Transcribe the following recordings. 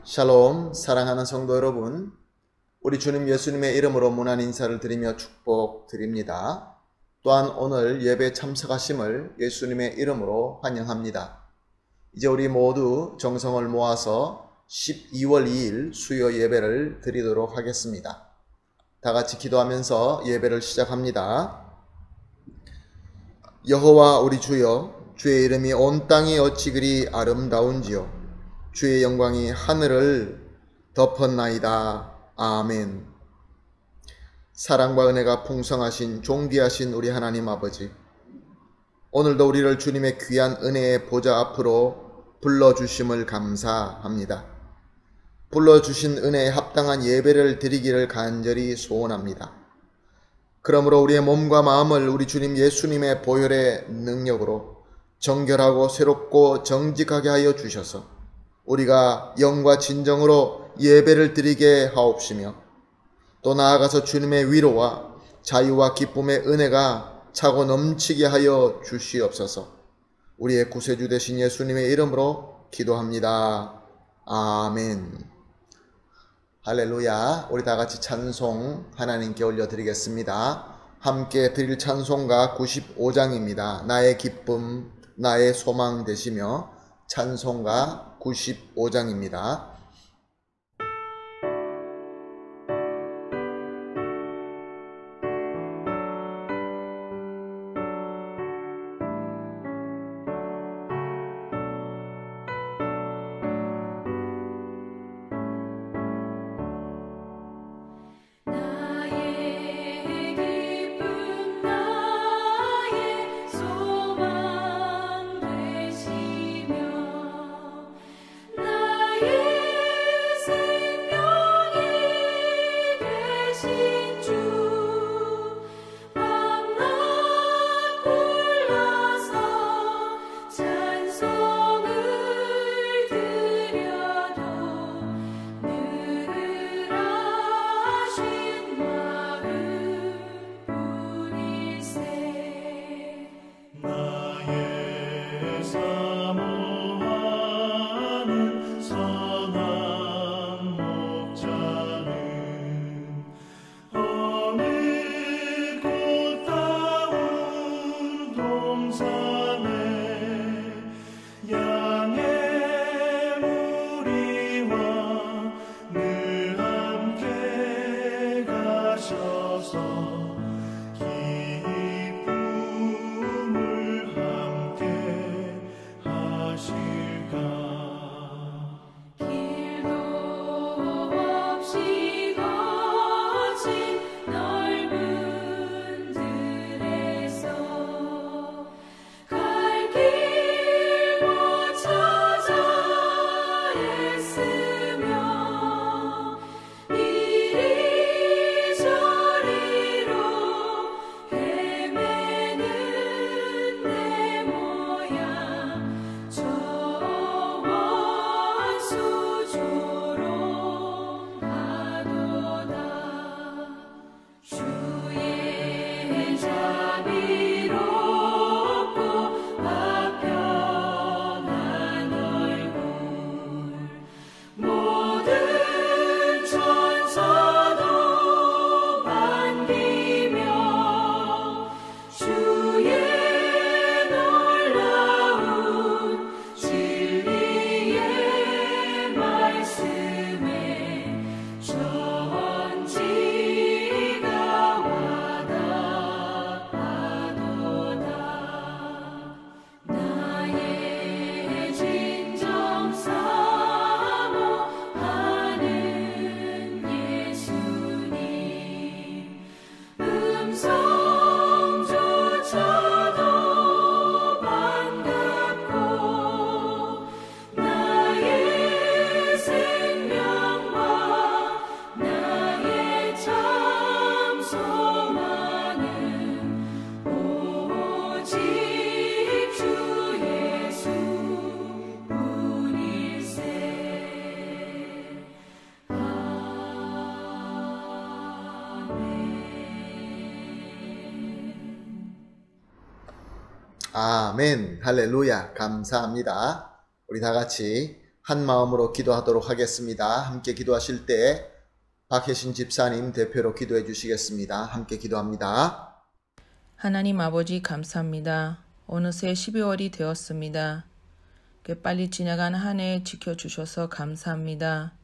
샬롬, 사랑하는 성도 여러분, 우리 주님 예수님의 이름으로 문안 인사를 드리며 축복드립니다. 또한 오늘 예배 참석하심을 예수님의 이름으로 환영합니다. 이제 우리 모두 정성을 모아서 12월 2일 수요 예배를 드리도록 하겠습니다. 다 같이 기도하면서 예배를 시작합니다. 여호와 우리 주여, 주의 이름이 온 땅이 어찌 그리 아름다운지요. 주의 영광이 하늘을 덮었나이다. 아멘. 사랑과 은혜가 풍성하신 존귀하신 우리 하나님 아버지, 오늘도 우리를 주님의 귀한 은혜의 보좌 앞으로 불러주심을 감사합니다. 불러주신 은혜에 합당한 예배를 드리기를 간절히 소원합니다. 그러므로 우리의 몸과 마음을 우리 주님 예수님의 보혈의 능력으로 정결하고 새롭고 정직하게 하여 주셔서 우리가 영과 진정으로 예배를 드리게 하옵시며, 또 나아가서 주님의 위로와 자유와 기쁨의 은혜가 차고 넘치게 하여 주시옵소서. 우리의 구세주 되신 예수님의 이름으로 기도합니다. 아멘. 할렐루야. 우리 다 같이 찬송 하나님께 올려드리겠습니다. 함께 드릴 찬송가 95장입니다. 나의 기쁨, 나의 소망 되시며, 찬송가 95장입니다. 아멘. 할렐루야. 감사합니다. 우리 다 같이 한 마음으로 기도하도록 하겠습니다. 함께 기도하실 때 박혜신 집사님 대표로 기도해 주시겠습니다. 함께 기도합니다. 하나님 아버지 감사합니다. 어느새 12월이 되었습니다. 빨리 지나간 한 해 지켜주셔서 감사합니다.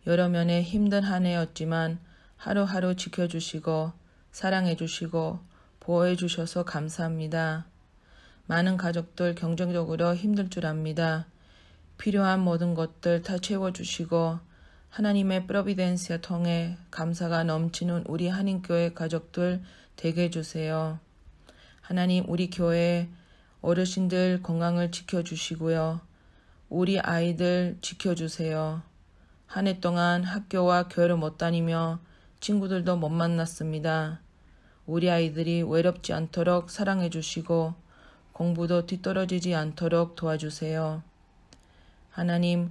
여러 면에 힘든 한 해였지만 하루하루 지켜주시고 사랑해주시고 보호해주셔서 감사합니다. 많은 가족들 경제적으로 힘들 줄 압니다. 필요한 모든 것들 다 채워주시고 하나님의 프로비덴스를 통해 감사가 넘치는 우리 한인교회 가족들 되게 해주세요. 하나님 우리 교회 어르신들 건강을 지켜주시고요. 우리 아이들 지켜주세요. 한 해 동안 학교와 교회를 못 다니며 친구들도 못 만났습니다. 우리 아이들이 외롭지 않도록 사랑해 주시고 공부도 뒤떨어지지 않도록 도와주세요. 하나님,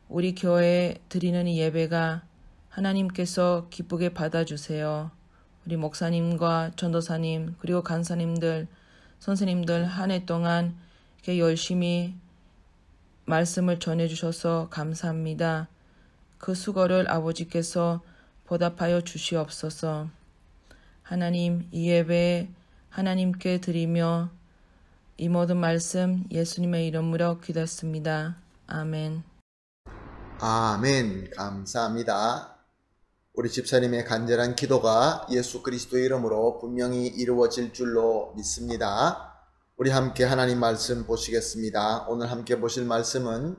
우리 교회에 드리는 이 예배가 하나님께서 기쁘게 받아주세요. 우리 목사님과 전도사님 그리고 간사님들, 선생님들 한 해 동안 이렇게 열심히 말씀을 전해주셔서 감사합니다. 그 수고를 아버지께서 보답하여 주시옵소서. 하나님, 이 예배 하나님께 드리며 이 모든 말씀 예수님의 이름으로 기도했습니다. 아멘. 아멘. 감사합니다. 우리 집사님의 간절한 기도가 예수 그리스도의 이름으로 분명히 이루어질 줄로 믿습니다. 우리 함께 하나님 말씀 보시겠습니다. 오늘 함께 보실 말씀은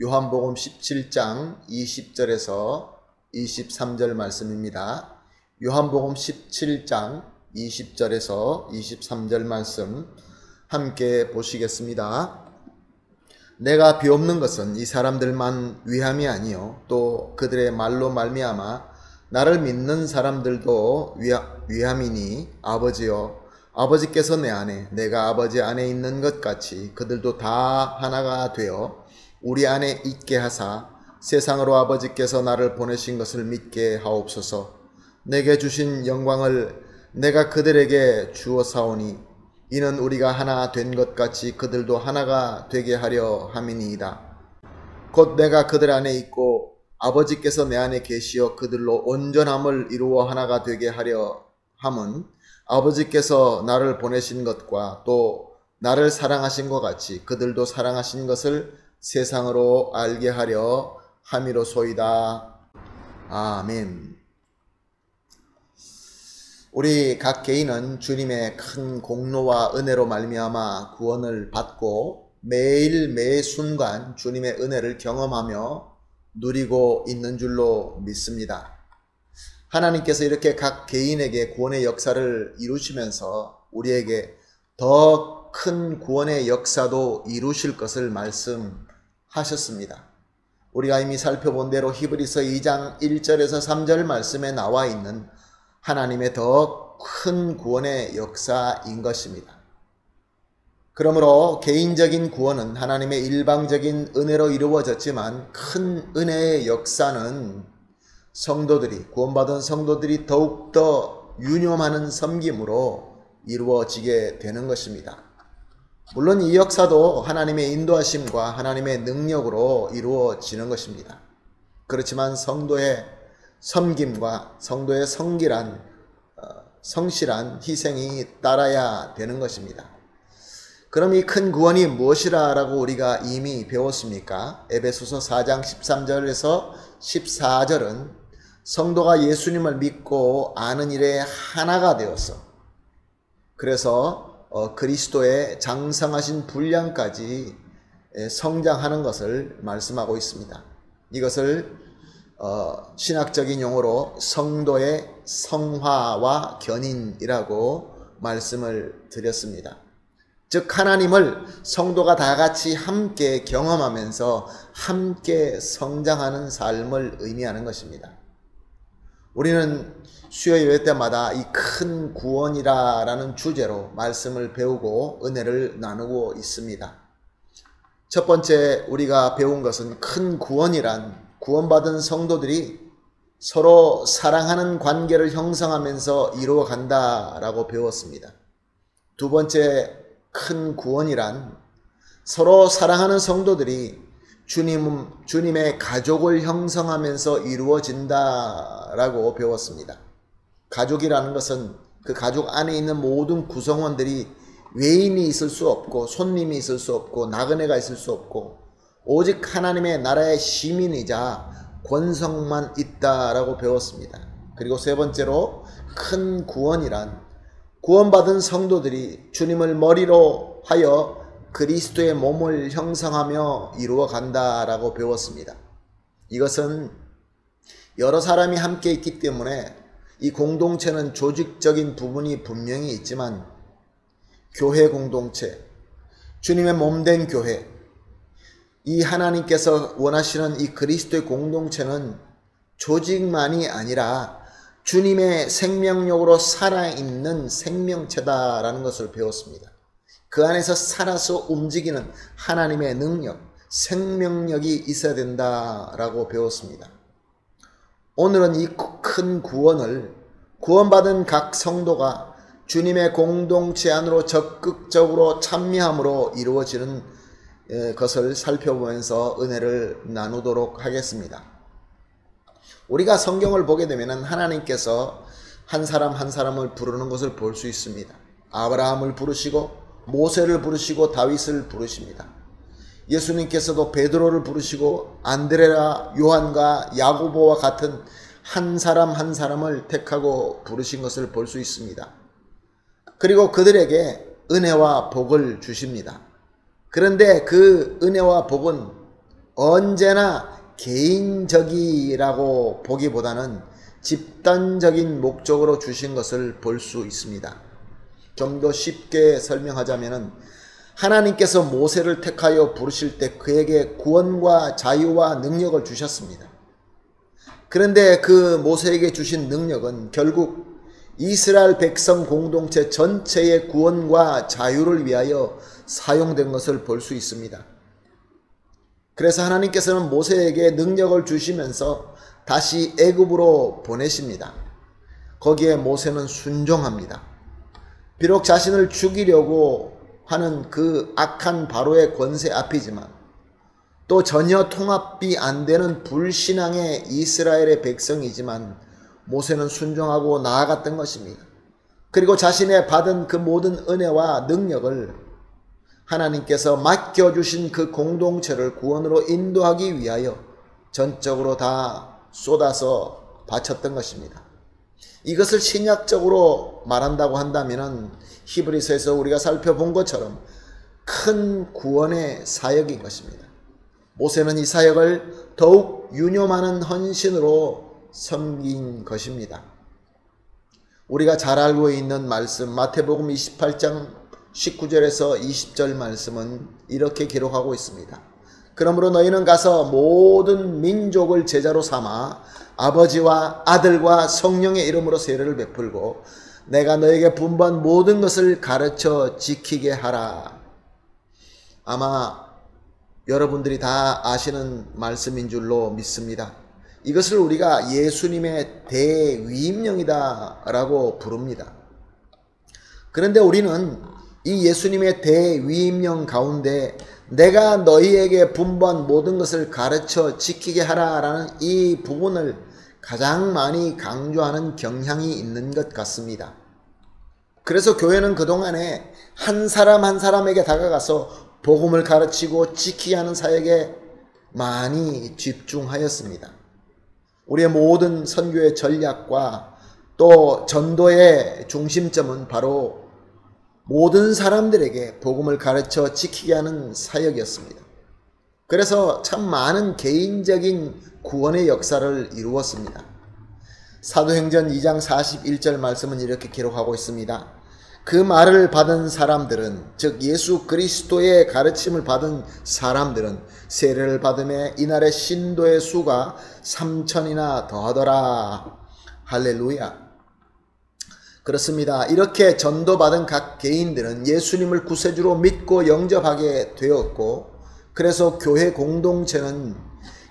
요한복음 17장 20절에서 23절 말씀입니다. 요한복음 17장 20절에서 23절 말씀 함께 보시겠습니다. 내가 비옵는 것은 이 사람들만 위함이 아니요 또 그들의 말로 말미암아 나를 믿는 사람들도 위함이니 아버지여 아버지께서 내 안에 내가 아버지 안에 있는 것 같이 그들도 다 하나가 되어 우리 안에 있게 하사 세상으로 아버지께서 나를 보내신 것을 믿게 하옵소서. 내게 주신 영광을 내가 그들에게 주었사오니 이는 우리가 하나 된 것 같이 그들도 하나가 되게 하려 함이니이다. 곧 내가 그들 안에 있고 아버지께서 내 안에 계시어 그들로 온전함을 이루어 하나가 되게 하려 함은 아버지께서 나를 보내신 것과 또 나를 사랑하신 것 같이 그들도 사랑하신 것을 세상으로 알게 하려 함이로소이다. 아멘. 우리 각 개인은 주님의 큰 공로와 은혜로 말미암아 구원을 받고 매일 매 순간 주님의 은혜를 경험하며 누리고 있는 줄로 믿습니다. 하나님께서 이렇게 각 개인에게 구원의 역사를 이루시면서 우리에게 더 큰 구원의 역사도 이루실 것을 말씀하셨습니다. 우리가 이미 살펴본 대로 히브리서 2장 1절에서 3절 말씀에 나와 있는 하나님의 더 큰 구원의 역사인 것입니다. 그러므로 개인적인 구원은 하나님의 일방적인 은혜로 이루어졌지만 큰 은혜의 역사는 성도들이 구원받은 성도들이 더욱더 유념하는 섬김으로 이루어지게 되는 것입니다. 물론 이 역사도 하나님의 인도하심과 하나님의 능력으로 이루어지는 것입니다. 그렇지만 성도의 섬김과 성도의 성실한 희생이 따라야 되는 것입니다. 그럼 이 큰 구원이 무엇이라 라고 우리가 이미 배웠습니까? 에베소서 4장 13절에서 14절은 성도가 예수님을 믿고 아는 일에 하나가 되어서 그래서 그리스도의 장성하신 분량까지 성장하는 것을 말씀하고 있습니다. 이것을 신학적인 용어로 성도의 성화와 견인이라고 말씀을 드렸습니다. 즉 하나님을 성도가 다 같이 함께 경험하면서 함께 성장하는 삶을 의미하는 것입니다. 우리는 수요 예배 때마다 이 큰 구원이라는 주제로 말씀을 배우고 은혜를 나누고 있습니다. 첫 번째 우리가 배운 것은 큰 구원이란 구원받은 성도들이 서로 사랑하는 관계를 형성하면서 이루어간다라고 배웠습니다. 두 번째 큰 구원이란 서로 사랑하는 성도들이 주님의 가족을 형성하면서 이루어진다라고 배웠습니다. 가족이라는 것은 그 가족 안에 있는 모든 구성원들이 외인이 있을 수 없고 손님이 있을 수 없고 나그네가 있을 수 없고 오직 하나님의 나라의 시민이자 권성만 있다라고 배웠습니다. 그리고 세 번째로 큰 구원이란 구원받은 성도들이 주님을 머리로 하여 그리스도의 몸을 형성하며 이루어 간다라고 배웠습니다. 이것은 여러 사람이 함께 있기 때문에 이 공동체는 조직적인 부분이 분명히 있지만 교회 공동체, 주님의 몸된 교회, 이 하나님께서 원하시는 이 그리스도의 공동체는 조직만이 아니라 주님의 생명력으로 살아있는 생명체다라는 것을 배웠습니다. 그 안에서 살아서 움직이는 하나님의 능력, 생명력이 있어야 된다라고 배웠습니다. 오늘은 이 큰 구원을 구원받은 각 성도가 주님의 공동체 안으로 적극적으로 참여함으로 이루어지는 것을 살펴보면서 은혜를 나누도록 하겠습니다. 우리가 성경을 보게 되면 하나님께서 한 사람 한 사람을 부르는 것을 볼 수 있습니다. 아브라함을 부르시고 모세를 부르시고 다윗을 부르십니다. 예수님께서도 베드로를 부르시고 안드레라, 요한과 야고보와 같은 한 사람 한 사람을 택하고 부르신 것을 볼 수 있습니다. 그리고 그들에게 은혜와 복을 주십니다. 그런데 그 은혜와 복은 언제나 개인적이라고 보기보다는 집단적인 목적으로 주신 것을 볼 수 있습니다. 좀 더 쉽게 설명하자면 하나님께서 모세를 택하여 부르실 때 그에게 구원과 자유와 능력을 주셨습니다. 그런데 그 모세에게 주신 능력은 결국 이스라엘 백성 공동체 전체의 구원과 자유를 위하여 사용된 것을 볼 수 있습니다. 그래서 하나님께서는 모세에게 능력을 주시면서 다시 애굽으로 보내십니다. 거기에 모세는 순종합니다. 비록 자신을 죽이려고 하는 그 악한 바로의 권세 앞이지만 또 전혀 통합이 안 되는 불신앙의 이스라엘의 백성이지만 모세는 순종하고 나아갔던 것입니다. 그리고 자신의 받은 그 모든 은혜와 능력을 하나님께서 맡겨주신 그 공동체를 구원으로 인도하기 위하여 전적으로 다 쏟아서 바쳤던 것입니다. 이것을 신약적으로 말한다고 한다면 히브리서에서 우리가 살펴본 것처럼 큰 구원의 사역인 것입니다. 모세는 이 사역을 더욱 유념하는 헌신으로 섬긴 것입니다. 우리가 잘 알고 있는 말씀 마태복음 28장 19절에서 20절 말씀은 이렇게 기록하고 있습니다. 그러므로 너희는 가서 모든 민족을 제자로 삼아 아버지와 아들과 성령의 이름으로 세례를 베풀고 내가 너에게 분부한 모든 것을 가르쳐 지키게 하라. 아마 여러분들이 다 아시는 말씀인 줄로 믿습니다. 이것을 우리가 예수님의 대위임령이다 라고 부릅니다. 그런데 우리는 이 예수님의 대위임령 가운데 내가 너희에게 분부한 모든 것을 가르쳐 지키게 하라 라는 이 부분을 가장 많이 강조하는 경향이 있는 것 같습니다. 그래서 교회는 그동안에 한 사람 한 사람에게 다가가서 복음을 가르치고 지키게 하는 사역에 많이 집중하였습니다. 우리의 모든 선교의 전략과 또 전도의 중심점은 바로 모든 사람들에게 복음을 가르쳐 지키게 하는 사역이었습니다. 그래서 참 많은 개인적인 구원의 역사를 이루었습니다. 사도행전 2장 41절 말씀은 이렇게 기록하고 있습니다. 그 말을 받은 사람들은 즉 예수 그리스도의 가르침을 받은 사람들은 세례를 받음에 이날의 신도의 수가 3,000이나 더하더라. 할렐루야. 그렇습니다. 이렇게 전도받은 각 개인들은 예수님을 구세주로 믿고 영접하게 되었고 그래서 교회 공동체는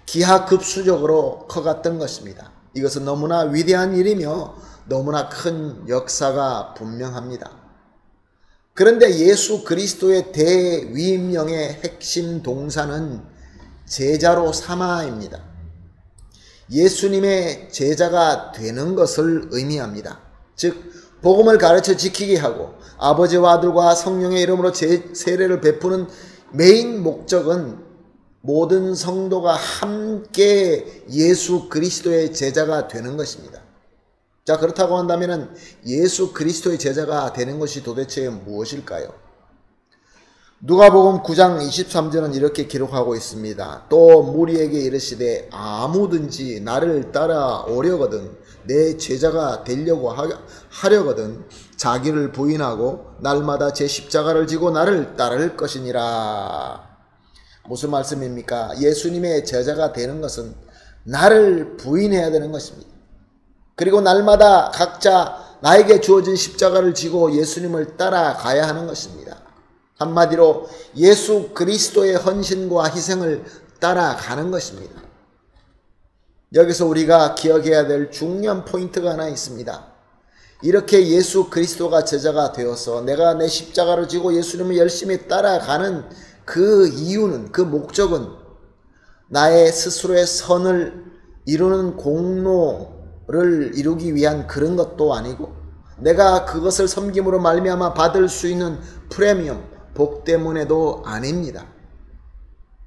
기하급수적으로 커갔던 것입니다. 이것은 너무나 위대한 일이며 너무나 큰 역사가 분명합니다. 그런데 예수 그리스도의 대위임령의 핵심 동사는 제자로 삼아입니다. 예수님의 제자가 되는 것을 의미합니다. 즉 복음을 가르쳐 지키게 하고 아버지와 아들과 성령의 이름으로 세례를 베푸는 메인 목적은 모든 성도가 함께 예수 그리스도의 제자가 되는 것입니다. 자, 그렇다고 한다면 예수 그리스도의 제자가 되는 것이 도대체 무엇일까요? 누가복음 9장 23절은 이렇게 기록하고 있습니다. 또 무리에게 이르시되 아무든지 나를 따라오려거든 내 제자가 되려고 하려거든 자기를 부인하고 날마다 제 십자가를 지고 나를 따를 것이니라. 무슨 말씀입니까? 예수님의 제자가 되는 것은 나를 부인해야 되는 것입니다. 그리고 날마다 각자 나에게 주어진 십자가를 지고 예수님을 따라가야 하는 것입니다. 한마디로 예수 그리스도의 헌신과 희생을 따라가는 것입니다. 여기서 우리가 기억해야 될 중요한 포인트가 하나 있습니다. 이렇게 예수 그리스도가 제자가 되어서 내가 내 십자가를 지고 예수님을 열심히 따라가는 그 이유는, 그 목적은 나의 스스로의 선을 이루는 공로를 이루기 위한 그런 것도 아니고 내가 그것을 섬김으로 말미암아 받을 수 있는 프리미엄, 복 때문에도 아닙니다.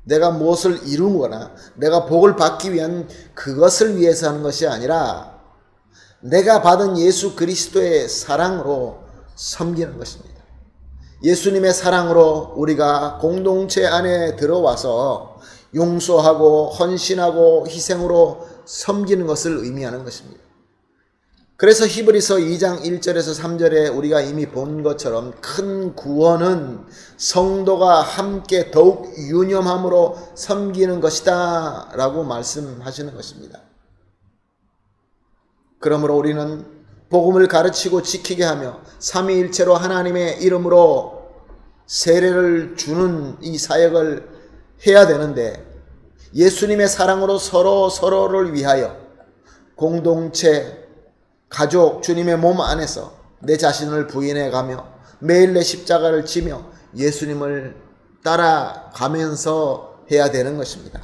내가 무엇을 이루거나 내가 복을 받기 위한 그것을 위해서 하는 것이 아니라 내가 받은 예수 그리스도의 사랑으로 섬기는 것입니다. 예수님의 사랑으로 우리가 공동체 안에 들어와서 용서하고 헌신하고 희생으로 섬기는 것을 의미하는 것입니다. 그래서 히브리서 2장 1절에서 3절에 우리가 이미 본 것처럼 큰 구원은 성도가 함께 더욱 유념함으로 섬기는 것이다 라고 말씀하시는 것입니다. 그러므로 우리는 복음을 가르치고 지키게 하며 삼위일체로 하나님의 이름으로 세례를 주는 이 사역을 해야 되는데 예수님의 사랑으로 서로를 위하여 공동체, 가족, 주님의 몸 안에서 내 자신을 부인해 가며 매일 내 십자가를 지며 예수님을 따라가면서 해야 되는 것입니다.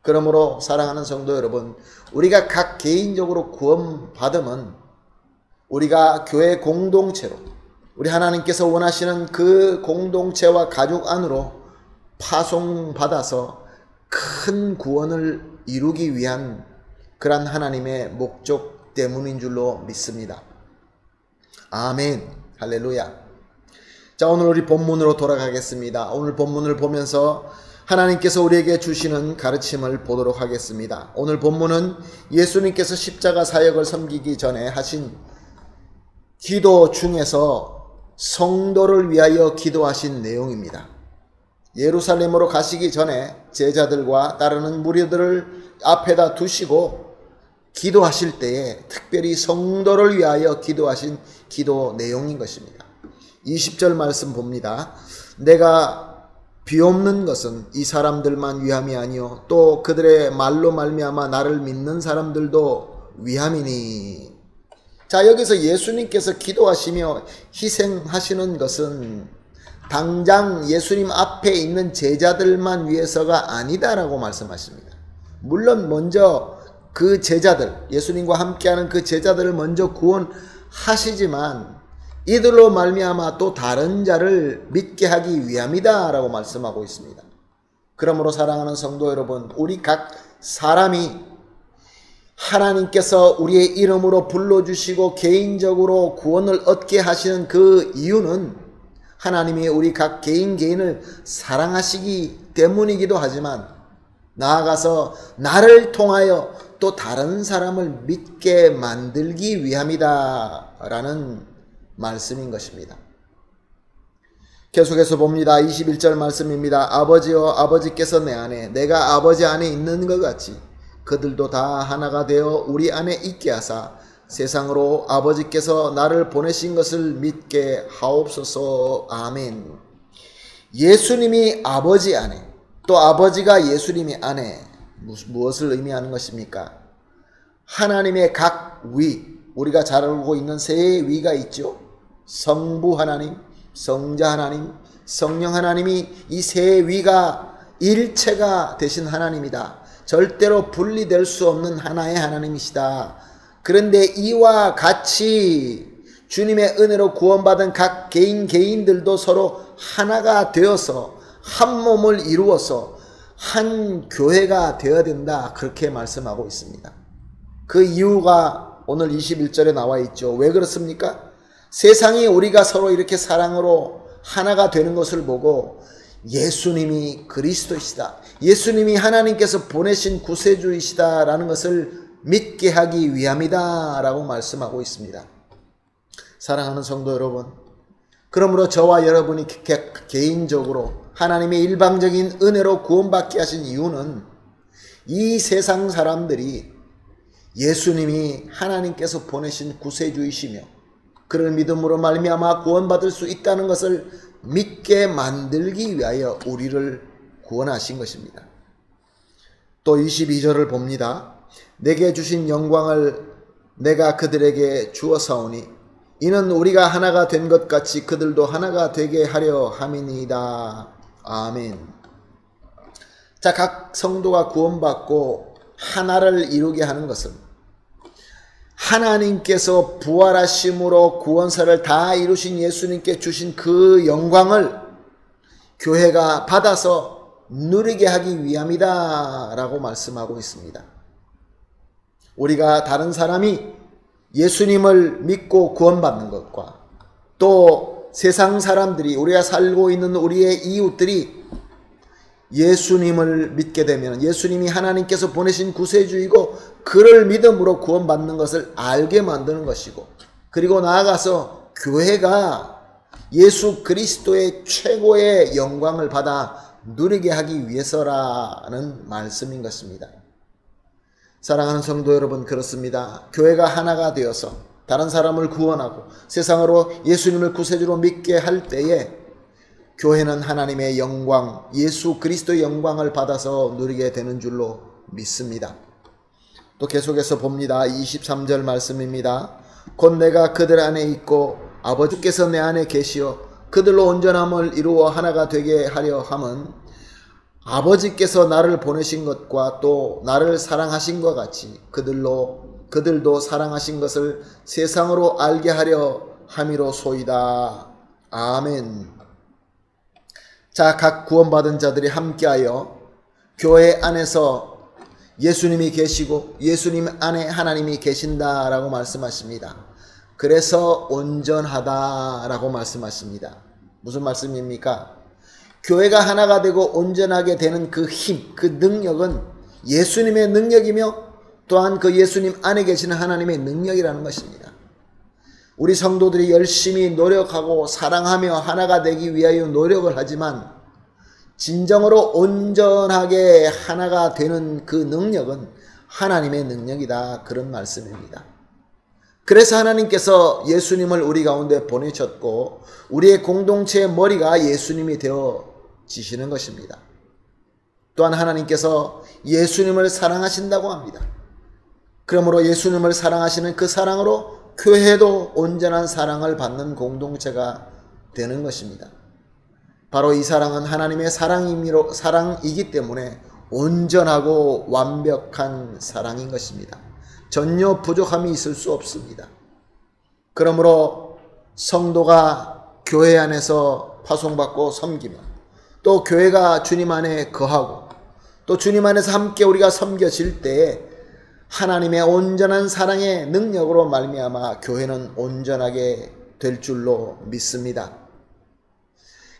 그러므로 사랑하는 성도 여러분, 우리가 각 개인적으로 구원받으면 우리가 교회 공동체로 우리 하나님께서 원하시는 그 공동체와 가족 안으로 파송받아서 큰 구원을 이루기 위한 그런 하나님의 목적 때문인 줄로 믿습니다. 아멘. 할렐루야. 자, 오늘 우리 본문으로 돌아가겠습니다. 오늘 본문을 보면서 하나님께서 우리에게 주시는 가르침을 보도록 하겠습니다. 오늘 본문은 예수님께서 십자가 사역을 섬기기 전에 하신 기도 중에서 성도를 위하여 기도하신 내용입니다. 예루살렘으로 가시기 전에 제자들과 따르는 무리들을 앞에다 두시고 기도하실 때에 특별히 성도를 위하여 기도하신 기도 내용인 것입니다. 20절 말씀 봅니다. 내가 비옵는 것은 이 사람들만 위함이 아니요 또 그들의 말로 말미암아 나를 믿는 사람들도 위함이니. 자, 여기서 예수님께서 기도하시며 희생하시는 것은 당장 예수님 앞에 있는 제자들만 위해서가 아니다라고 말씀하십니다. 물론 먼저 그 제자들, 예수님과 함께하는 그 제자들을 먼저 구원하시지만 이들로 말미암아 또 다른 자를 믿게 하기 위함이다 라고 말씀하고 있습니다. 그러므로 사랑하는 성도 여러분, 우리 각 사람이 하나님께서 우리의 이름으로 불러주시고 개인적으로 구원을 얻게 하시는 그 이유는 하나님이 우리 각 개인을 사랑하시기 때문이기도 하지만 나아가서 나를 통하여 또 다른 사람을 믿게 만들기 위함이다 라는 말씀인 것입니다. 계속해서 봅니다. 21절 말씀입니다. 아버지여 아버지께서 내 안에 내가 아버지 안에 있는 것 같이 그들도 다 하나가 되어 우리 안에 있게 하사 세상으로 아버지께서 나를 보내신 것을 믿게 하옵소서. 아멘. 예수님이 아버지 안에 또 아버지가 예수님이 안에 무엇을 의미하는 것입니까? 하나님의 각 위, 우리가 잘 알고 있는 세 위가 있죠. 성부 하나님, 성자 하나님, 성령 하나님이 이 세 위가 일체가 되신 하나님이다. 절대로 분리될 수 없는 하나의 하나님이시다. 그런데 이와 같이 주님의 은혜로 구원받은 각 개인들도 서로 하나가 되어서 한 몸을 이루어서 한 교회가 되어야 된다. 그렇게 말씀하고 있습니다. 그 이유가 오늘 21절에 나와 있죠. 왜 그렇습니까? 세상이 우리가 서로 이렇게 사랑으로 하나가 되는 것을 보고 예수님이 그리스도이시다, 예수님이 하나님께서 보내신 구세주이시다라는 것을 믿게 하기 위함이다 라고 말씀하고 있습니다. 사랑하는 성도 여러분, 그러므로 저와 여러분이 개인적으로 하나님의 일방적인 은혜로 구원받게 하신 이유는 이 세상 사람들이 예수님이 하나님께서 보내신 구세주이시며 그를 믿음으로 말미암아 구원받을 수 있다는 것을 믿게 만들기 위하여 우리를 구원하신 것입니다. 또 22절을 봅니다. 내게 주신 영광을 내가 그들에게 주었사오니 이는 우리가 하나가 된 것 같이 그들도 하나가 되게 하려 함이니이다. 아멘. 자, 각 성도가 구원받고 하나를 이루게 하는 것은 하나님께서 부활하심으로 구원사를 다 이루신 예수님께 주신 그 영광을 교회가 받아서 누리게 하기 위함이다 라고 말씀하고 있습니다. 우리가 다른 사람이 예수님을 믿고 구원받는 것과 또 세상 사람들이, 우리가 살고 있는 우리의 이웃들이 예수님을 믿게 되면 예수님이 하나님께서 보내신 구세주이고 그를 믿음으로 구원받는 것을 알게 만드는 것이고, 그리고 나아가서 교회가 예수 그리스도의 최고의 영광을 받아 누리게 하기 위해서라는 말씀인 것입니다. 사랑하는 성도 여러분, 그렇습니다. 교회가 하나가 되어서 다른 사람을 구원하고 세상으로 예수님을 구세주로 믿게 할 때에 교회는 하나님의 영광, 예수 그리스도의 영광을 받아서 누리게 되는 줄로 믿습니다. 또 계속해서 봅니다. 23절 말씀입니다. 곧 내가 그들 안에 있고 아버지께서 내 안에 계시어 그들로 온전함을 이루어 하나가 되게 하려 함은 아버지께서 나를 보내신 것과 또 나를 사랑하신 것 같이 그들도 사랑하신 것을 세상으로 알게 하려 함이로소이다. 아멘. 자, 각 구원받은 자들이 함께하여 교회 안에서 예수님이 계시고 예수님 안에 하나님이 계신다라고 말씀하십니다. 그래서 온전하다라고 말씀하십니다. 무슨 말씀입니까? 교회가 하나가 되고 온전하게 되는 그 힘, 그 능력은 예수님의 능력이며 또한 그 예수님 안에 계시는 하나님의 능력이라는 것입니다. 우리 성도들이 열심히 노력하고 사랑하며 하나가 되기 위하여 노력을 하지만 진정으로 온전하게 하나가 되는 그 능력은 하나님의 능력이다, 그런 말씀입니다. 그래서 하나님께서 예수님을 우리 가운데 보내셨고 우리의 공동체의 머리가 예수님이 되어지시는 것입니다. 또한 하나님께서 예수님을 사랑하신다고 합니다. 그러므로 예수님을 사랑하시는 그 사랑으로 교회도 온전한 사랑을 받는 공동체가 되는 것입니다. 바로 이 사랑은 하나님의 사랑이기 때문에 온전하고 완벽한 사랑인 것입니다. 전혀 부족함이 있을 수 없습니다. 그러므로 성도가 교회 안에서 파송받고 섬기며 또 교회가 주님 안에 거하고 또 주님 안에서 함께 우리가 섬겨질 때에 하나님의 온전한 사랑의 능력으로 말미암아 교회는 온전하게 될 줄로 믿습니다.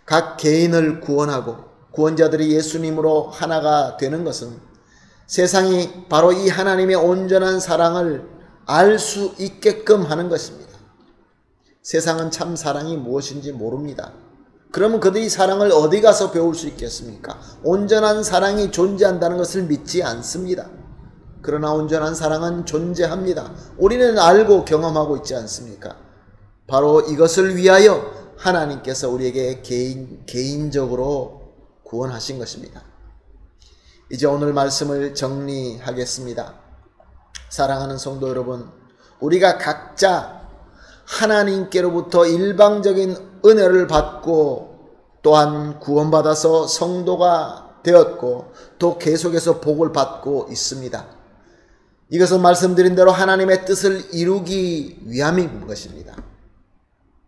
각 개인을 구원하고 구원자들이 예수님으로 하나가 되는 것은 세상이 바로 이 하나님의 온전한 사랑을 알 수 있게끔 하는 것입니다. 세상은 참 사랑이 무엇인지 모릅니다. 그러면 그들이 사랑을 어디 가서 배울 수 있겠습니까? 온전한 사랑이 존재한다는 것을 믿지 않습니다. 그러나 온전한 사랑은 존재합니다. 우리는 알고 경험하고 있지 않습니까? 바로 이것을 위하여 하나님께서 우리에게 개인적으로 구원하신 것입니다. 이제 오늘 말씀을 정리하겠습니다. 사랑하는 성도 여러분, 우리가 각자 하나님께로부터 일방적인 은혜를 받고 또한 구원받아서 성도가 되었고 또 계속해서 복을 받고 있습니다. 이것은 말씀드린 대로 하나님의 뜻을 이루기 위함인 것입니다.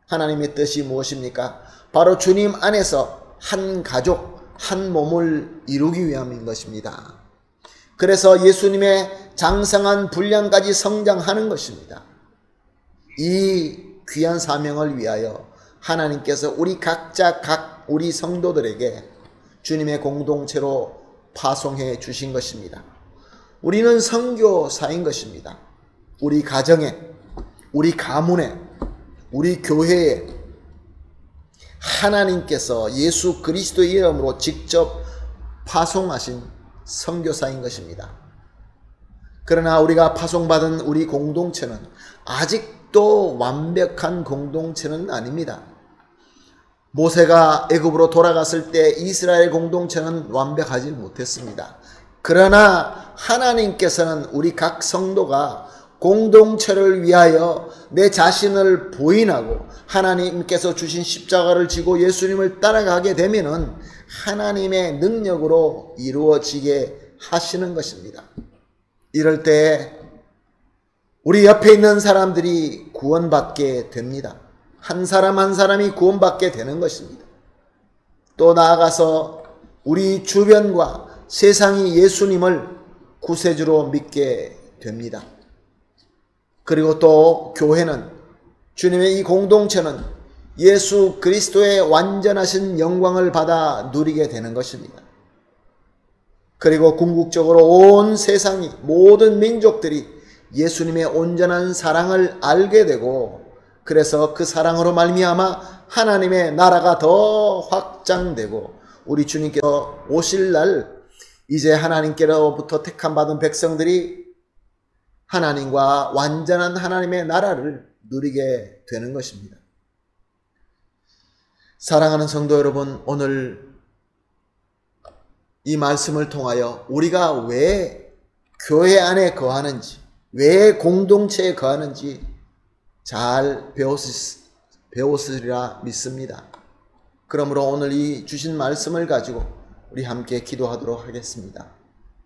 하나님의 뜻이 무엇입니까? 바로 주님 안에서 한 가족, 한 몸을 이루기 위함인 것입니다. 그래서 예수님의 장성한 분량까지 성장하는 것입니다. 이 귀한 사명을 위하여 하나님께서 우리 각자 우리 성도들에게 주님의 공동체로 파송해 주신 것입니다. 우리는 선교사인 것입니다. 우리 가정에, 우리 가문에, 우리 교회에 하나님께서 예수 그리스도의 이름으로 직접 파송하신 선교사인 것입니다. 그러나 우리가 파송받은 우리 공동체는 아직도 완벽한 공동체는 아닙니다. 모세가 애굽으로 돌아갔을 때 이스라엘 공동체는 완벽하지 못했습니다. 그러나 하나님께서는 우리 각 성도가 공동체를 위하여 내 자신을 부인하고 하나님께서 주신 십자가를 지고 예수님을 따라가게 되면은 하나님의 능력으로 이루어지게 하시는 것입니다. 이럴 때 우리 옆에 있는 사람들이 구원받게 됩니다. 한 사람 한 사람이 구원받게 되는 것입니다. 또 나아가서 우리 주변과 세상이 예수님을 구세주로 믿게 됩니다. 그리고 또 교회는, 주님의 이 공동체는 예수 그리스도의 완전하신 영광을 받아 누리게 되는 것입니다. 그리고 궁극적으로 온 세상이, 모든 민족들이 예수님의 온전한 사랑을 알게 되고, 그래서 그 사랑으로 말미암아 하나님의 나라가 더 확장되고 우리 주님께서 오실 날 이제 하나님께로부터 택함받은 백성들이 하나님과 완전한 하나님의 나라를 누리게 되는 것입니다. 사랑하는 성도 여러분, 오늘 이 말씀을 통하여 우리가 왜 교회 안에 거하는지, 왜 공동체에 거하는지 잘 배웠으리라 믿습니다. 그러므로 오늘 이 주신 말씀을 가지고 우리 함께 기도하도록 하겠습니다.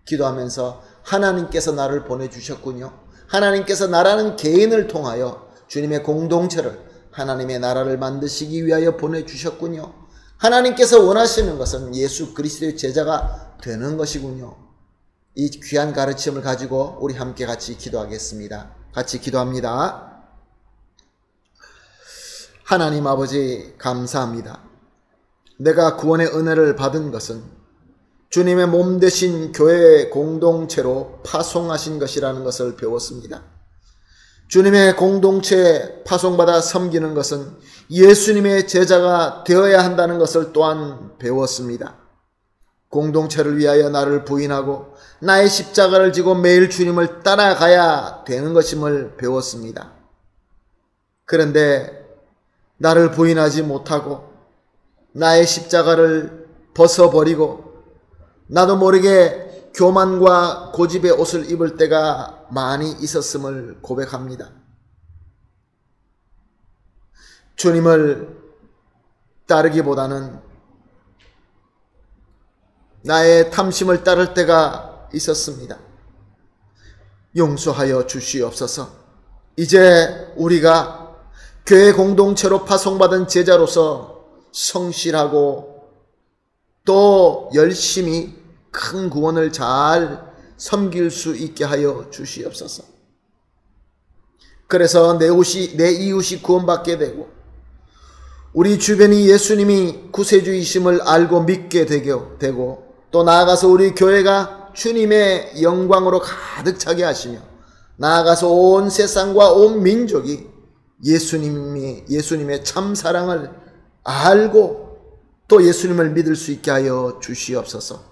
기도하면서 하나님께서 나를 보내주셨군요. 하나님께서 나라는 개인을 통하여 주님의 공동체를, 하나님의 나라를 만드시기 위하여 보내주셨군요. 하나님께서 원하시는 것은 예수 그리스도의 제자가 되는 것이군요. 이 귀한 가르침을 가지고 우리 함께 같이 기도하겠습니다. 같이 기도합니다. 하나님 아버지, 감사합니다. 내가 구원의 은혜를 받은 것은 주님의 몸 되신 교회 공동체로 파송하신 것이라는 것을 배웠습니다. 주님의 공동체에 파송받아 섬기는 것은 예수님의 제자가 되어야 한다는 것을 또한 배웠습니다. 공동체를 위하여 나를 부인하고 나의 십자가를 지고 매일 주님을 따라가야 되는 것임을 배웠습니다. 그런데 나를 부인하지 못하고 나의 십자가를 벗어버리고 나도 모르게 교만과 고집의 옷을 입을 때가 많이 있었음을 고백합니다. 주님을 따르기보다는 나의 탐심을 따를 때가 있었습니다. 용서하여 주시옵소서. 이제 우리가 교회 공동체로 파송받은 제자로서 성실하고 또 열심히 큰 구원을 잘 섬길 수 있게 하여 주시옵소서. 그래서 내 이웃이 구원받게 되고 우리 주변이 예수님이 구세주이심을 알고 믿게 되고 또 나아가서 우리 교회가 주님의 영광으로 가득 차게 하시며 나아가서 온 세상과 온 민족이 예수님의 참 사랑을 알고 또 예수님을 믿을 수 있게 하여 주시옵소서.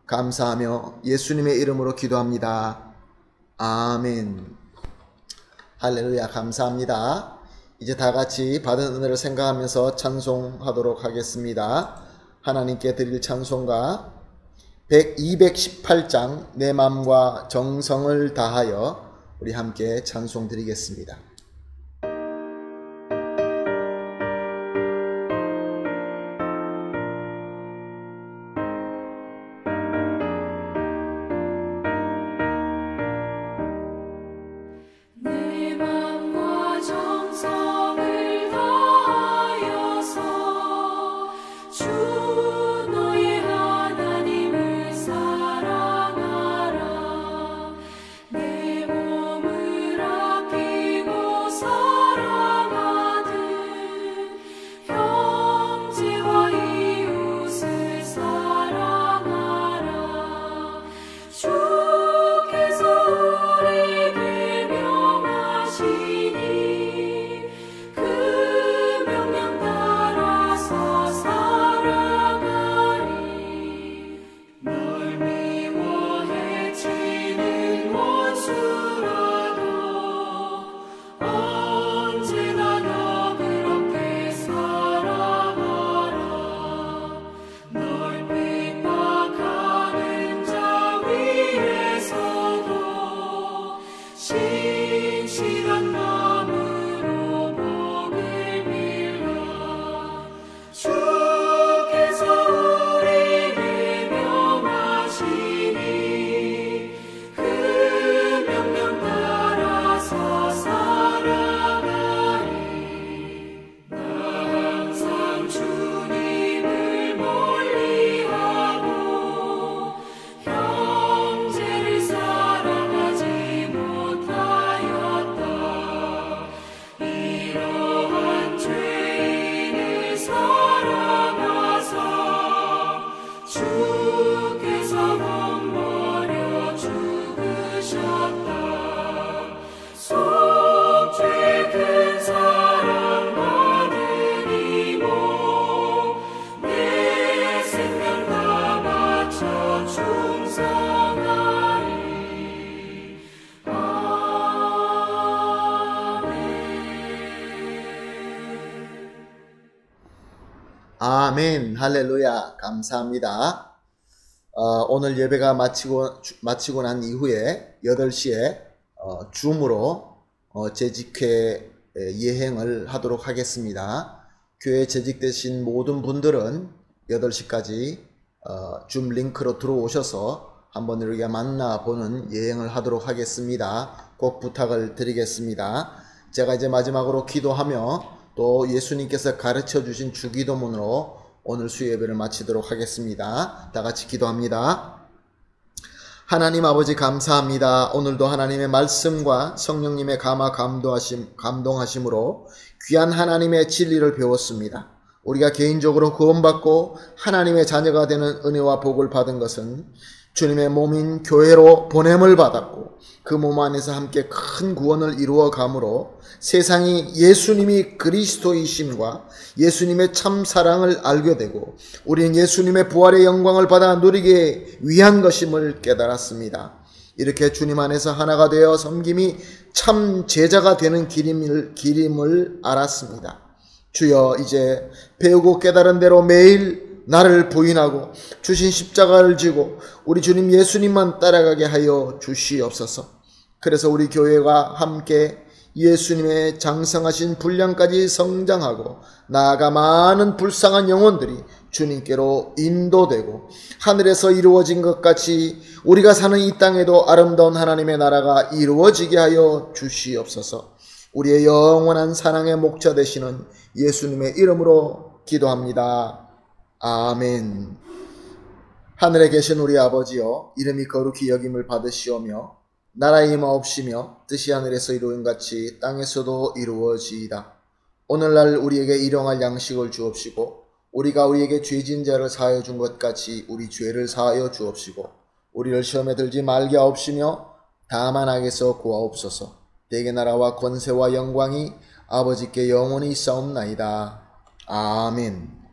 감사하며 예수님의 이름으로 기도합니다. 아멘. 할렐루야. 감사합니다. 이제 다 같이 받은 은혜를 생각하면서 찬송하도록 하겠습니다. 하나님께 드릴 찬송가 218장 내 마음과 정성을 다하여 우리 함께 찬송 드리겠습니다. 아멘. 할렐루야. 감사합니다. 오늘 예배가 마치고 난 이후에 8시에 줌으로 재직회 예행을 하도록 하겠습니다. 교회 재직되신 모든 분들은 8시까지 줌 링크로 들어오셔서 한번 우리가 만나보는 예행을 하도록 하겠습니다. 꼭 부탁을 드리겠습니다. 제가 이제 마지막으로 기도하며 또 예수님께서 가르쳐 주신 주기도문으로 오늘 수예배를 마치도록 하겠습니다. 다 같이 기도합니다. 하나님 아버지 감사합니다. 오늘도 하나님의 말씀과 성령님의 감동하심으로 귀한 하나님의 진리를 배웠습니다. 우리가 개인적으로 구원받고 하나님의 자녀가 되는 은혜와 복을 받은 것은 주님의 몸인 교회로 보냄을 받았고 그 몸 안에서 함께 큰 구원을 이루어 가므로 세상이 예수님이 그리스도이심과 예수님의 참 사랑을 알게 되고 우리는 예수님의 부활의 영광을 받아 누리기 위한 것임을 깨달았습니다. 이렇게 주님 안에서 하나가 되어 섬김이 참 제자가 되는 길임을 알았습니다. 주여, 이제 배우고 깨달은 대로 매일 나를 부인하고 주신 십자가를 지고 우리 주님 예수님만 따라가게 하여 주시옵소서. 그래서 우리 교회가 함께 예수님의 장성하신 분량까지 성장하고 나아가 많은 불쌍한 영혼들이 주님께로 인도되고 하늘에서 이루어진 것 같이 우리가 사는 이 땅에도 아름다운 하나님의 나라가 이루어지게 하여 주시옵소서. 우리의 영원한 사랑의 목자 되시는 예수님의 이름으로 기도합니다. 아멘. 하늘에 계신 우리 아버지여, 이름이 거룩히 여김을 받으시오며 나라의 임하옵시며 뜻이 하늘에서 이루어진 같이 땅에서도 이루어지이다. 오늘날 우리에게 일용할 양식을 주옵시고 우리가 우리에게 죄진 자를 사하여 준 것 같이 우리 죄를 사하여 주옵시고 우리를 시험에 들지 말게 하옵시며 다만 악에서 구하옵소서. 대개 나라와 권세와 영광이 아버지께 영원히 있사옵나이다. 아멘.